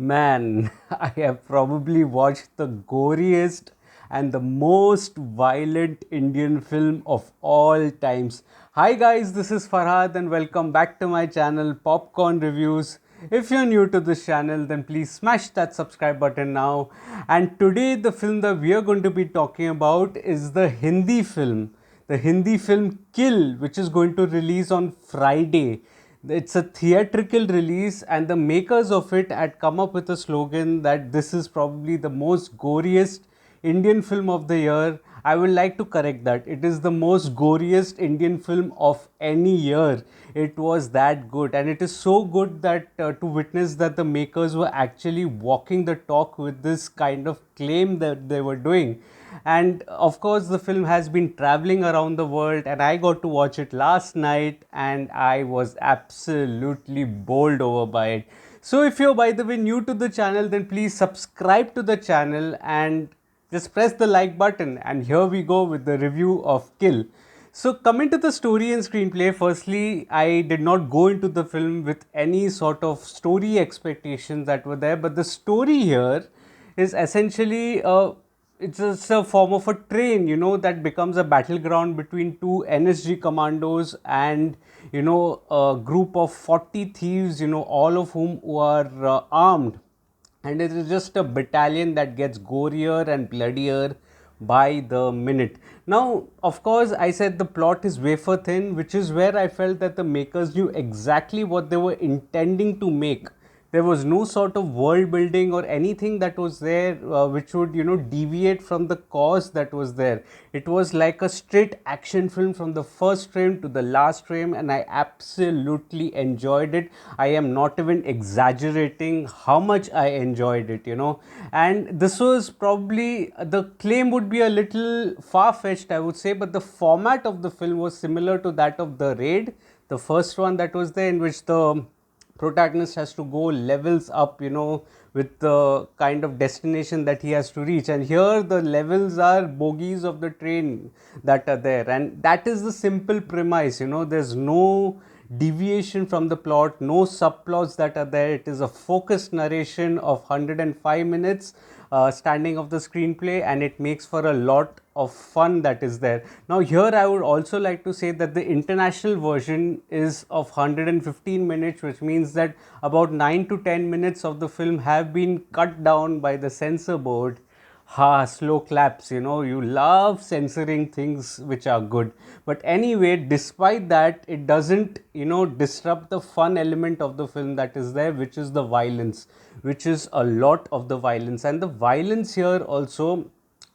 Man, I have probably watched the goriest and the most violent Indian film of all times. Hi guys, this is Farhad and welcome back to my channel Popcorn Reviews. If you're new to this channel, then please smash that subscribe button now. And today the film that we are going to be talking about is the Hindi film Kill, which is going to release on Friday. It's a theatrical release, and the makers of it had come up with a slogan that this is probably the most goriest Indian film of the year. I would like to correct that. It is the most goriest Indian film of any year. It was that good, and it is so good that to witness that the makers were actually walking the talk with this kind of claim that they were doing. And of course, the film has been traveling around the world, and I got to watch it last night, and I was absolutely bowled over by it. So, if you're by the way new to the channel, then please subscribe to the channel and just press the like button. And here we go with the review of Kill. So, coming to the story and screenplay, firstly, I did not go into the film with any sort of story expectations that were there, but the story here is essentially it's just a form of a train, that becomes a battleground between two NSG commandos and a group of 40 thieves, all of whom who are armed, and it is just a battalion that gets gorier and bloodier by the minute. Now, of course, I said the plot is wafer thin, which is where I felt that the makers knew exactly what they were intending to make. There was no sort of world building or anything that was there which would deviate from the cause that was there. It was like a straight action film from the first frame to the last frame, and I absolutely enjoyed it. I am not even exaggerating how much I enjoyed it. And this was probably, the claim would be a little far fetched, I would say, but the format of the film was similar to that of The Raid, the first one that was there, in which the protagonist has to go levels up, with the kind of destination that he has to reach. And here the levels are bogies of the train that are there, and that is the simple premise. There's no deviation from the plot, no subplots that are there. It is a focused narration of 105 minutes standing of the screenplay, and it makes for a lot of fun that is there. Now, here I would also like to say that the international version is of 115 minutes, which means that about 9 to 10 minutes of the film have been cut down by the censor board. Ha, slow claps, you love censoring things which are good. But anyway, despite that, it doesn't, disrupt the fun element of the film that is there, which is the violence, which is a lot of the violence. And the violence here also,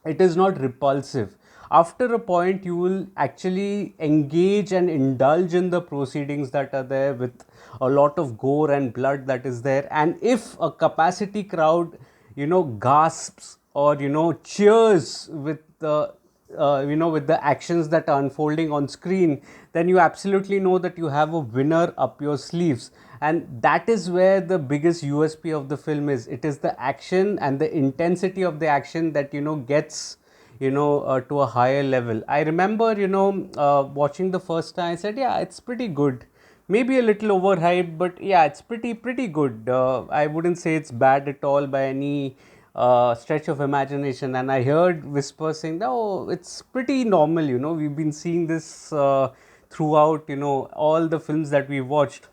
it is not repulsive. After a point, you will actually engage and indulge in the proceedings that are there, with a lot of gore and blood that is there. And if a capacity crowd gasps or cheers with the with the actions that are unfolding on screen, then you absolutely know that you have a winner up your sleeves. And that is where the biggest USP of the film is. It is the action and the intensity of the action that gets to a higher level. I remember watching the first time, I said, yeah, it's pretty good, maybe a little overhyped, but yeah, it's pretty good. I wouldn't say it's bad at all by any stretch of imagination. And I heard whispers saying that, oh, it's pretty normal. We've been seeing this throughout all the films that we watched.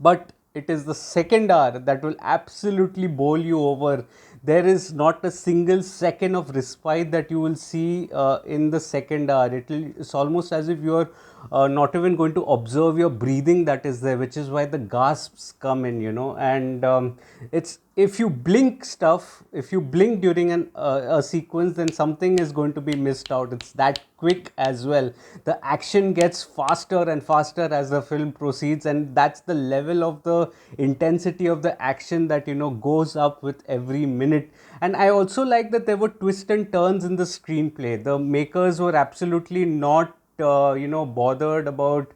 But it is the second hour that will absolutely bowl you over. There is not a single second of respite that you will see in the second hour. It's almost as if you are not even going to observe your breathing that is there, which is why the gasps come in. And it's, if you blink stuff, if you blink during a sequence, then something is going to be missed out. It's that quick as well. The action gets faster and faster as the film proceeds, and that's the level of the intensity of the action that goes up with every minute. And I also like that there were twists and turns in the screenplay. The makers were absolutely not bothered about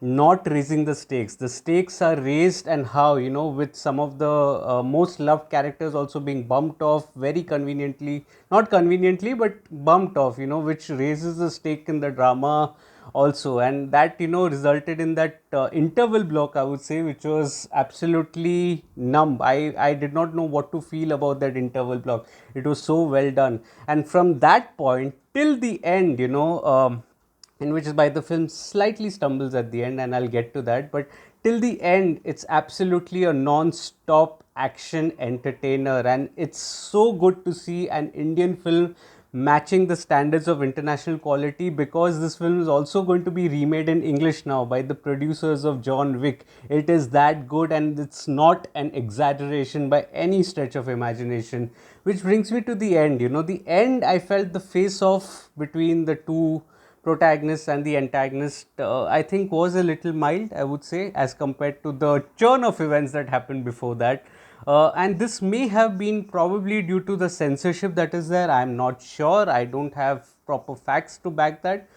not raising the stakes. The stakes are raised, and how, with some of the most loved characters also being bumped off very conveniently, not conveniently, but bumped off, which raises the stake in the drama also, and that resulted in that interval block, I would say, which was absolutely numb. I did not know what to feel about that interval block. It was so well done, and from that point till the end, in which is by the film slightly stumbles at the end, and I'll get to that. But till the end, it's absolutely a non-stop action entertainer, and it's so good to see an Indian film matching the standards of international quality, because this film is also going to be remade in English now by the producers of John Wick. It is that good, and it's not an exaggeration by any stretch of imagination. Which brings me to the end. The end, I felt the face off between the two protagonist and the antagonist, I think, was a little mild, I would say, as compared to the churn of events that happened before that. And this may have been probably due to the censorship that is there. I'm not sure. I don't have proper facts to back that.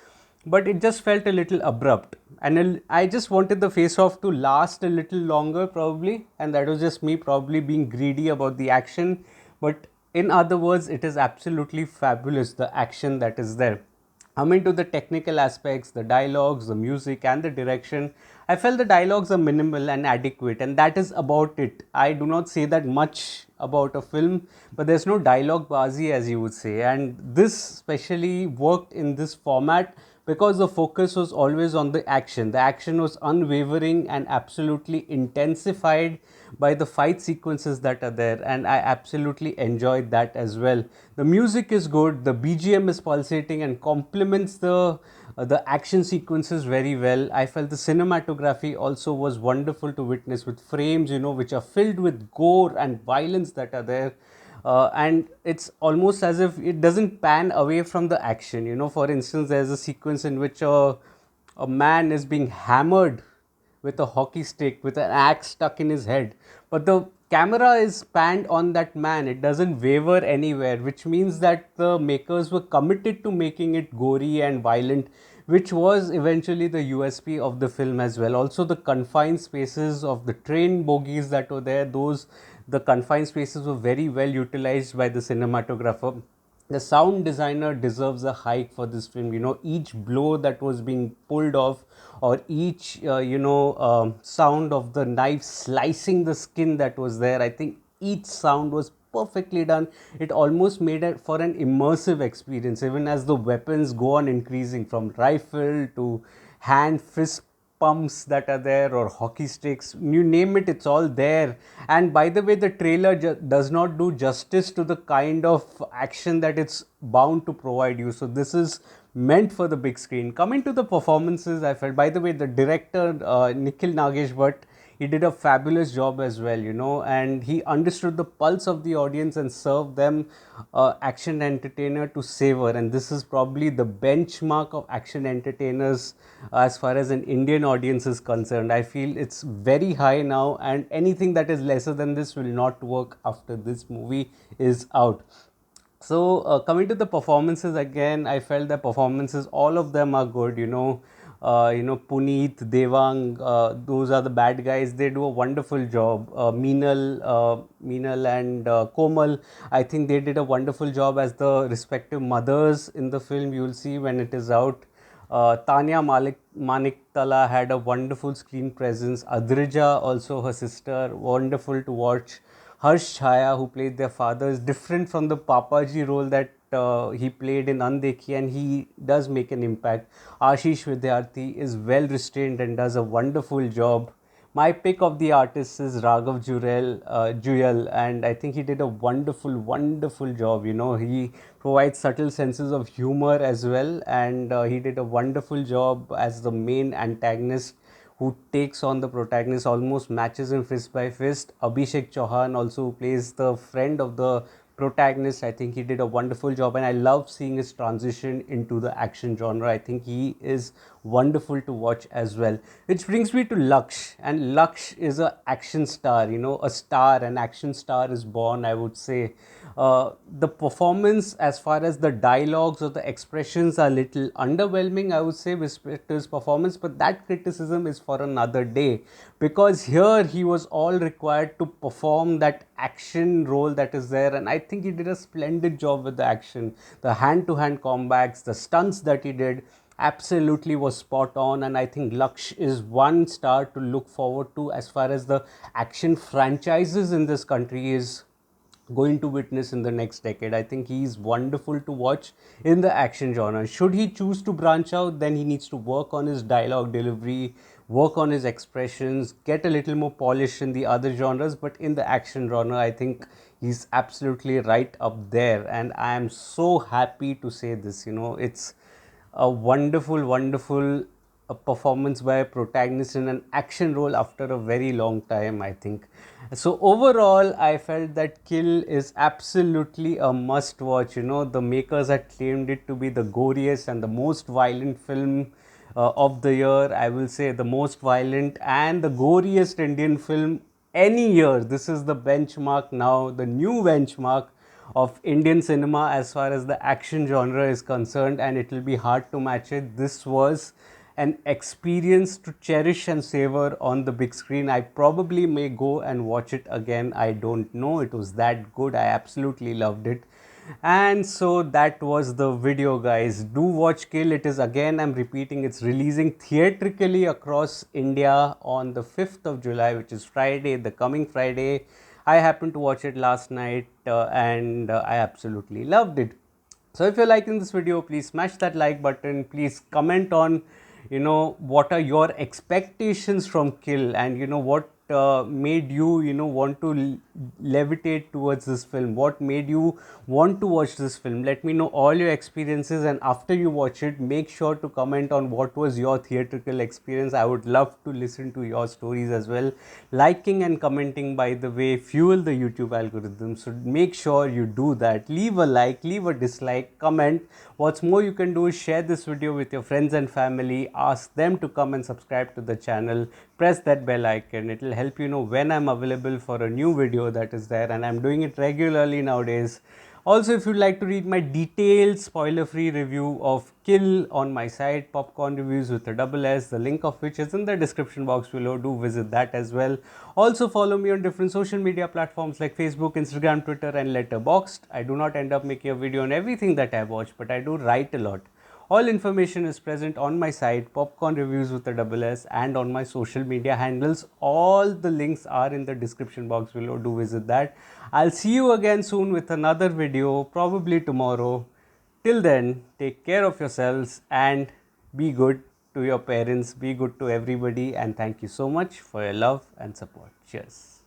But it just felt a little abrupt. And I just wanted the face off to last a little longer, probably. And that was just me probably being greedy about the action. But in other words, it is absolutely fabulous, the action that is there. Coming to the technical aspects, the dialogues, the music, and the direction, I felt the dialogues are minimal and adequate, and that is about it. I do not say that much about a film, but there's no dialogue bazi, as you would say, and this especially worked in this format because the focus was always on the action. The action was unwavering and absolutely intensified by the fight sequences that are there, and I absolutely enjoyed that as well. The music is good, the BGM is pulsating and complements the action sequences very well. I felt the cinematography also was wonderful to witness, with frames which are filled with gore and violence that are there. And it's almost as if it doesn't pan away from the action. For instance, there's a sequence in which a man is being hammered with a hockey stick with an axe stuck in his head, but the camera is panned on that man. It doesn't waver anywhere, which means that the makers were committed to making it gory and violent, which was eventually the USP of the film as well. Also, the confined spaces of the train bogies that were there, those the confined spaces were very well utilized by the cinematographer. The sound designer deserves a hike for this film. Each blow that was being pulled off, or each sound of the knife slicing the skin that was there, I think each sound was perfectly done. It almost made it for an immersive experience, even as the weapons go on increasing, from rifle to hand fist pumps that are there, or hockey sticks, you name it, it's all there. And by the way, the trailer does not do justice to the kind of action that it's bound to provide you. So this is meant for the big screen. Coming to the performances, I felt, by the way, the director, Nikhil Nagesh Bhatt, he did a fabulous job as well, and he understood the pulse of the audience and served them action entertainer to savor. And this is probably the benchmark of action entertainers as far as an Indian audience is concerned. I feel it's very high now, and anything that is lesser than this will not work after this movie is out. So coming to the performances again, I felt the performances, all of them are good. Puneet, Devang, those are the bad guys. They do a wonderful job. Meenal and Komal, I think they did a wonderful job as the respective mothers in the film. You will see when it is out. Tanya Maniktala had a wonderful screen presence. Adrija, also her sister, wonderful to watch. Harsh Chhaya, who played their father, is different from the Papaji role that he played in Andekhi, and he does make an impact. Ashish Vidyarthi is well restrained and does a wonderful job. My pick of the artist is Raghav Juyal, and I think he did a wonderful, wonderful job. He provides subtle senses of humor as well, and he did a wonderful job as the main antagonist who takes on the protagonist, almost matches him fist by fist. Abhishek Chauhan also plays the friend of the protagonist. I think he did a wonderful job, and I love seeing his transition into the action genre. I think he is wonderful to watch as well. Which brings me to Laksh, and Laksh is an action star, a star, an action star is born, I would say. The performance, as far as the dialogues or the expressions, are little underwhelming, I would say, with respect to his performance, but that criticism is for another day, because here he was all required to perform that action role that is there, and I think he did a splendid job with the action, the hand to hand combats, the stunts that he did. absolutely was spot on, and I think Laksh is one star to look forward to as far as the action franchises in this country is going to witness in the next decade. I think he's wonderful to watch in the action genre. Should he choose to branch out, then he needs to work on his dialogue delivery, work on his expressions, get a little more polish in the other genres. But in the action genre, I think he's absolutely right up there. And I am so happy to say this. It's a wonderful, wonderful performance by a protagonist in an action role after a very long time, I think. So, overall, I felt that Kill is absolutely a must watch. The makers had claimed it to be the goriest and the most violent film of the year. I will say the most violent and the goriest Indian film any year. This is the benchmark now, the new benchmark of Indian cinema as far as the action genre is concerned, and it will be hard to match it. This was an experience to cherish and savor on the big screen. I probably may go and watch it again. I don't know. It was that good. I absolutely loved it. And so that was the video, guys. Do watch Kill. It is, again, I'm repeating, it's releasing theatrically across India on the 5th of July, which is Friday, the coming Friday. I happened to watch it last night and I absolutely loved it. So if you're liking this video, please smash that like button. Please comment on, what are your expectations from Kill, and what made you, want to levitate towards this film. What made you want to watch this film? Let me know all your experiences, and after you watch it, make sure to comment on what was your theatrical experience. I would love to listen to your stories as well. Liking and commenting, by the way, fuel the YouTube algorithm, so make sure you do that. Leave a like, leave a dislike, comment. What's more, you can do is share this video with your friends and family. Ask them to come and subscribe to the channel. Press that bell icon. It will help you know when I'm available for a new video that is there, and I'm doing it regularly nowadays. Also, if you'd like to read my detailed spoiler-free review of Kill on my site, Popcorn Reviews with a double S, the link of which is in the description box below, do visit that as well. Also, follow me on different social media platforms like Facebook, Instagram, Twitter and Letterboxd. I do not end up making a video on everything that I watch, but I do write a lot. All information is present on my site, Popcorn Reviews with a double S, and on my social media handles. All the links are in the description box below. Do visit that. I'll see you again soon with another video, probably tomorrow. Till then, take care of yourselves and be good to your parents, be good to everybody, and thank you so much for your love and support. Cheers.